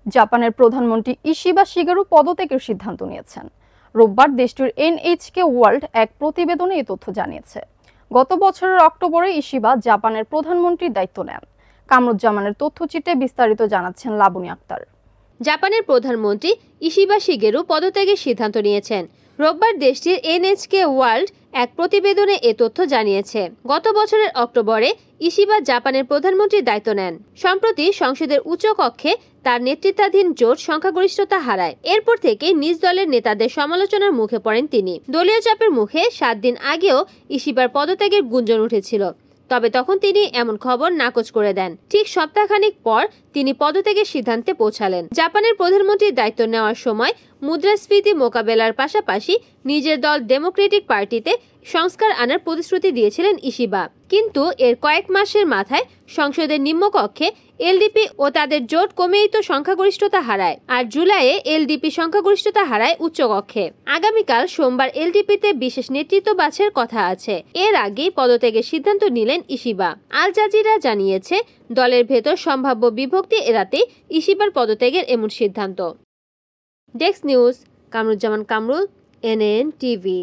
জাপানের প্রধানমন্ত্রী Ishiba Shigeru পদত্যাগের সিদ্ধান্ত নিয়েছেন। রোববার দেশটির এনএইচকে ওয়ার্ল্ড এক প্রতিবেদনে এই তথ্য জানিয়েছে। গত বছরের অক্টোবরে ইশিবা জাপানের প্রধানমন্ত্রীর দায়িত্ব নেন। কামরুজ্জামানের তথ্যচিত্রে বিস্তারিত জানাচ্ছেন লাবণী আক্তার। জাপানের প্রধানমন্ত্রী ইশিবা শিগেরু পদত্যাগের সিদ্ধান্ত নিয়েছেন। রোববার দেশটির এনএইচকে ওয়ার্ল্ড এক প্রতিবেদনে এ তথ্য জানিয়েছে। গত বছরের অক্টোবরে ইশিবা জাপানের প্রধানমন্ত্রীর দায়িত্ব নেন। সম্প্রতি সংসদের উচ্চ কক্ষে তার নেতৃত্বাধীন জোট সংখ্যাগরিষ্ঠতা হারায়। এরপর থেকে নিজ দলের নেতাদের সমালোচনার মুখে পড়েন তিনি। দলীয় চাপের মুখে 7 দিন আগেও ইশিবার পদত্যাগের গুঞ্জন উঠেছিল, তবে তখন তিনি এমন খবর নাকচ করে দেন। ঠিক সপ্তাহখানেক পর তিনি পদত্যাগের সিদ্ধান্তে পৌঁছালেন। জাপানের প্রধানমন্ত্রীর দায়িত্ব নেওয়ার সময় মুদ্রাস্ফীতি মোকাবেলার পাশাপাশি নিজের দল ডেমোক্রেটিক পার্টিতে সংস্কার আনার প্রতিশ্রুতি দিয়েছিলেন ইশিবা। কিন্তু এর কয়েক মাসের মাথায় সংসদের নিম্নকক্ষে এলডিপি ও তাদের জোট কমিয়েই তো সংখ্যাগরিষ্ঠতা হারায়, আর জুলাইয়ে এলডিপি সংখ্যাগরিষ্ঠতা হারায় উচ্চকক্ষে। আগামীকাল সোমবার এলডিপিতে বিশেষ নেতৃত্ব বাছাইয়ের কথা আছে। এর আগেই পদত্যাগের সিদ্ধান্ত নিলেন ইশিবা। আল জাজিরা জানিয়েছে, দলের ভেতর সম্ভাব্য বিভক্তি এড়াতে ইশিবার পদত্যাগের এমন সিদ্ধান্ত। Desk news, Kamruzzaman Kamrul, NN TV.